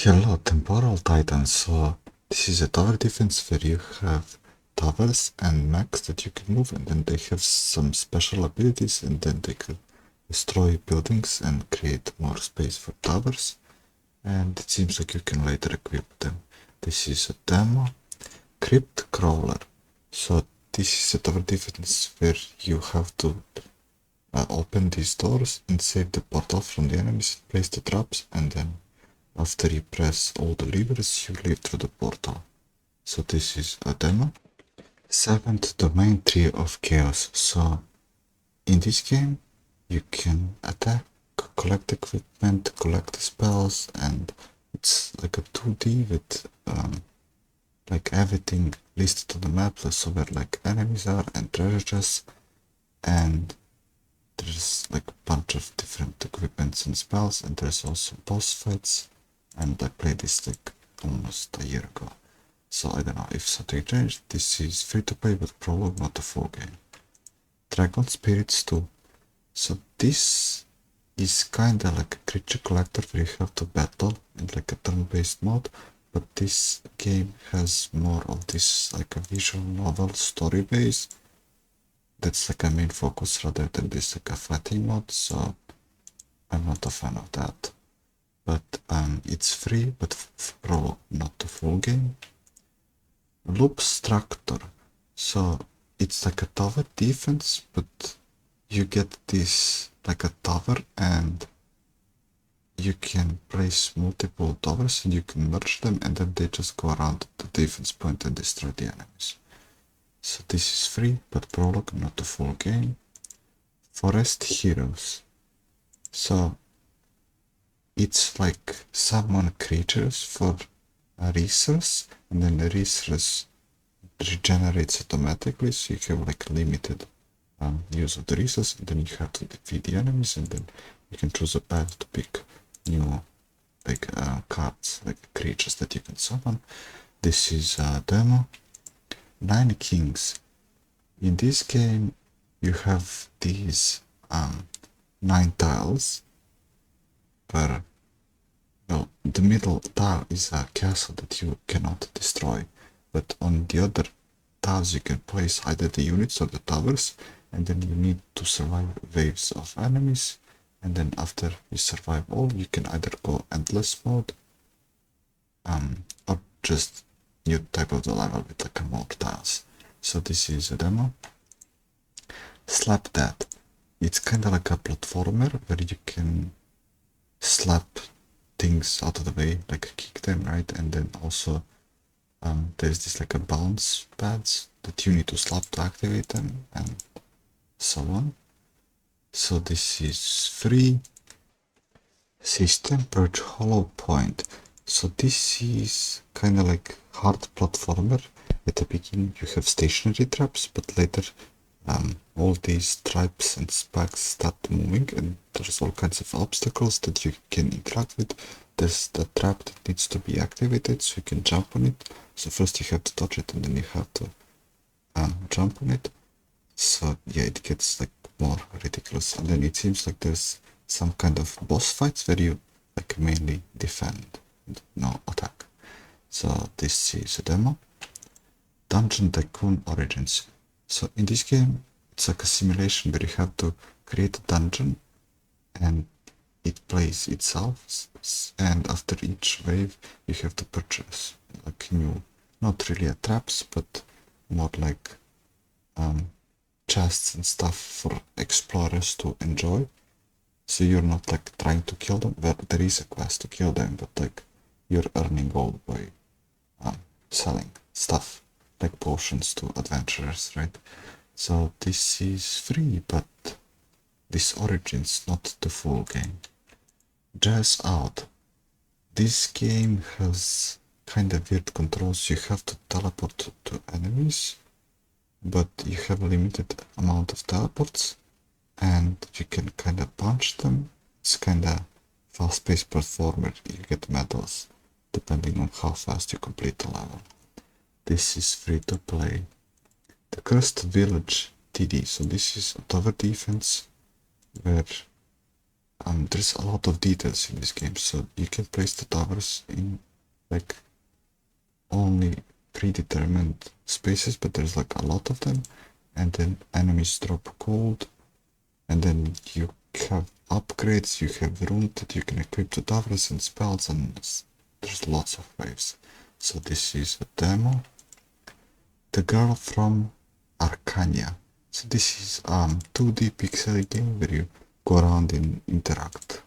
Hello, Temporal Titans. So this is a tower defense where you have towers and mechs that you can move, and then they have some special abilities, and then they can destroy buildings and create more space for towers. And it seems like you can later equip them. This is a demo. Crypt Crawler. So this is a tower defense where you have to open these doors and save the portal from the enemies, place the traps, and then after you press all the levers, you leave through the portal. So this is a demo. 7th domain, Tree of Chaos. So in this game, you can attack, collect equipment, collect spells, and it's like a 2D with like everything listed on the map, so where like enemies are and treasure chests, and there's like a bunch of different equipments and spells, and there's also boss fights. And I played this like almost a year ago, so I don't know if something changed. This is free to play, but Prologue, not a full game. Dragon Spirits 2. So this is kinda like a creature collector where you have to battle in like a turn-based mode, but this game has more of this like a visual novel story base. That's like a main focus rather than this like a fighting mode, so I'm not a fan of that. But it's free, but Prologue, not the full game. Loopstructor. So it's like a tower defense, but you get this like a tower, and you can place multiple towers and you can merge them, and then they just go around the defense point and destroy the enemies. So this is free, but Prologue, not the full game. Forest Heroes. So it's like summon creatures for a resource, and then the resource regenerates automatically, so you have like limited use of the resource, and then you have to defeat the enemies, and then you can choose a path to pick new like cards, like creatures that you can summon. This is a demo. 9 Kings. In this game you have these 9 tiles, where, well, the middle tile is a castle that you cannot destroy, but on the other tiles you can place either the units or the towers, and then you need to survive waves of enemies, and then after you survive all, you can either go endless mode, or just new type of the level with like more tiles. So this is a demo. Slap That. It's kinda like a platformer where you can slap things out of the way, like kick them, right? And then also there's this like a bounce pads that you need to slap to activate them, and so on. So this is free. System Purge Hollow Point. So this is kind of like hard platformer. At the beginning you have stationary traps, but later all these traps and spikes start moving, and there's all kinds of obstacles that you can interact with. There's the trap that needs to be activated, so you can jump on it. So first you have to dodge it, and then you have to jump on it. So yeah, it gets like more ridiculous, and then it seems like there's some kind of boss fights where you like mainly defend, no attack. So this is a demo. Dungeon Tycoon Origins. So in this game, it's like a simulation where you have to create a dungeon, and it plays itself, and after each wave you have to purchase like new, not really traps, but more like chests and stuff for explorers to enjoy. So you're not like trying to kill them, well, there is a quest to kill them, but like you're earning gold by selling stuff like potions to adventurers, right? So this is free, but this Origins, not the full game. Jazz Out. This game has kind of weird controls. You have to teleport to enemies, but you have a limited amount of teleports, and you can kind of punch them. It's kind of fast-paced platformer. You get medals depending on how fast you complete the level. This is free to play. The Cursed Village TD. So this is a tower defense where there's a lot of details in this game, so you can place the towers in like only predetermined spaces, but there's like a lot of them, and then enemies drop gold, and then you have upgrades, you have room that you can equip the towers and spells, and there's lots of waves. So this is a demo. The Girl from Arkanya. So this is 2D pixel game where you go around and interact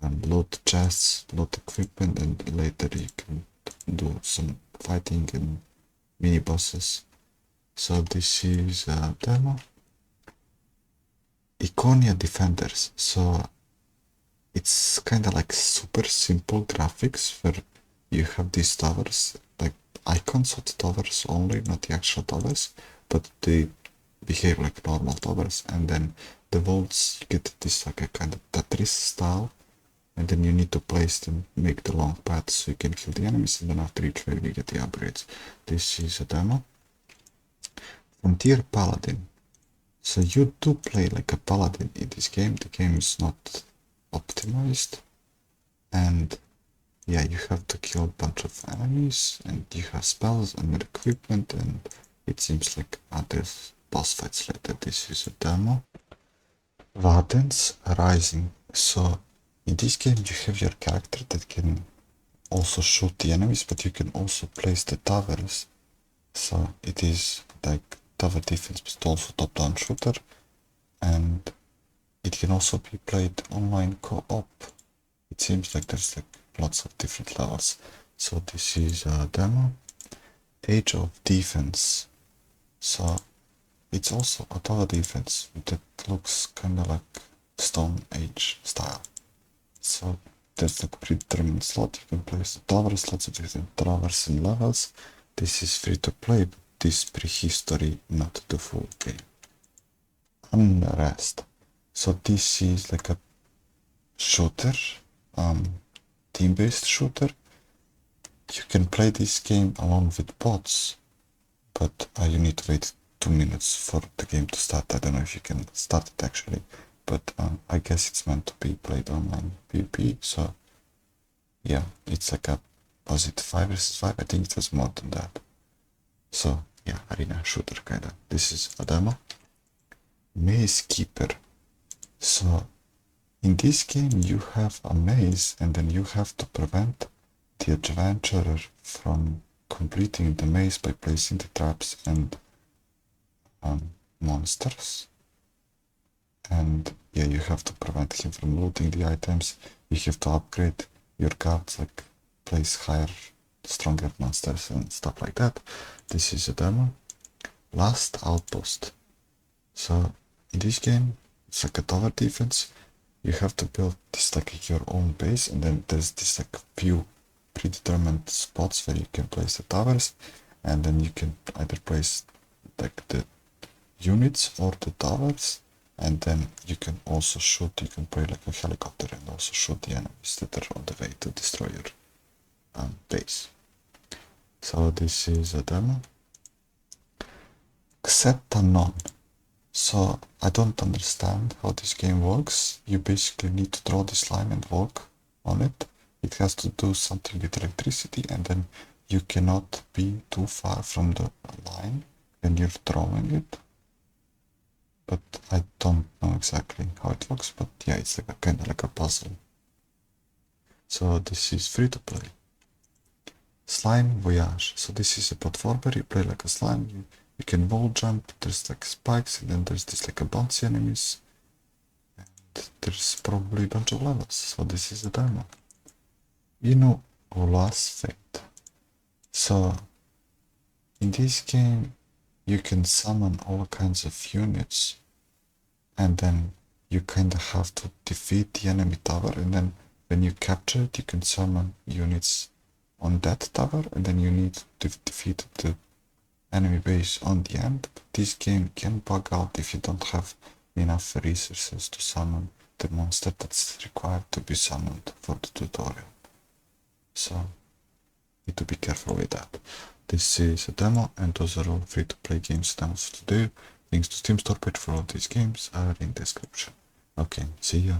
and load chests, load equipment, and later you can do some fighting and mini bosses. So this is a demo. Iconia Defenders. So it's kind of like super simple graphics where you have these towers, like icons of the towers only, not the actual towers, but they behave like normal towers, and then the vaults, you get this like a kind of Tetris style, and then you need to place them, make the long paths so you can kill the enemies, and then after each wave you get the upgrades. This is a demo. Frontier Paladin. So you do play like a paladin in this game. The game is not optimized, and yeah, you have to kill a bunch of enemies, and you have spells and equipment, and it seems like there's boss fights later. This is a demo. Wardens Rising. So in this game you have your character that can also shoot the enemies, but you can also place the towers. So it is like tower defense, but also top-down shooter, and it can also be played online co-op. It seems like there's like lots of different levels. So this is a demo. Age of Defense. So it's also a tower defense that looks kind of like Stone Age style. So there's like a predetermined slot. You can place the towers, lots of different towers and levels. This is free to play, but this Prehistory, not the full game. Unrest. So this is like a shooter, team-based shooter. You can play this game along with bots, but you need to wait 2 minutes for the game to start. I don't know if you can start it actually, but I guess it's meant to be played online PvP. So yeah, it's like a, was it 5 vs 5? I think it was more than that. So yeah, arena shooter kinda. This is a demo. Maze Keeper. So in this game you have a maze, and then you have to prevent the adventurer from completing the maze by placing the traps and monsters. And yeah, you have to prevent him from looting the items. You have to upgrade your guards, like place higher, stronger monsters and stuff like that. This is a demo. Last Outpost. So in this game, it's like a tower defense. You have to build this like your own base, and then there's this like few predetermined spots where you can place the towers, and then you can either place like the units or the towers, and then you can also shoot, you can play like a helicopter and also shoot the enemies that are on the way to destroy your base. So this is a demo. Xetanon. So I don't understand how this game works. You basically need to draw this line and walk on it. It has to do something with electricity, and then you cannot be too far from the line when you're drawing it. But I don't know exactly how it works, but yeah, it's like a kind of like a puzzle. So this is free to play. Slime Voyage. So this is a platformer, you play like a slime, you can wall jump, there's like spikes, and then there's this like a bouncy enemies, and there's probably a bunch of levels. So this is the demo. You know, Loas'Fate. So in this game you can summon all kinds of units, and then you kind of have to defeat the enemy tower, and then when you capture it you can summon units on that tower, and then you need to defeat the enemy base on the end. But this game can bug out if you don't have enough resources to summon the monster that's required to be summoned for the tutorial. So need to be careful with that. This is a demo, and those are all free to play games demos to do. Links to Steam store page for all these games are in description. Okay, see ya.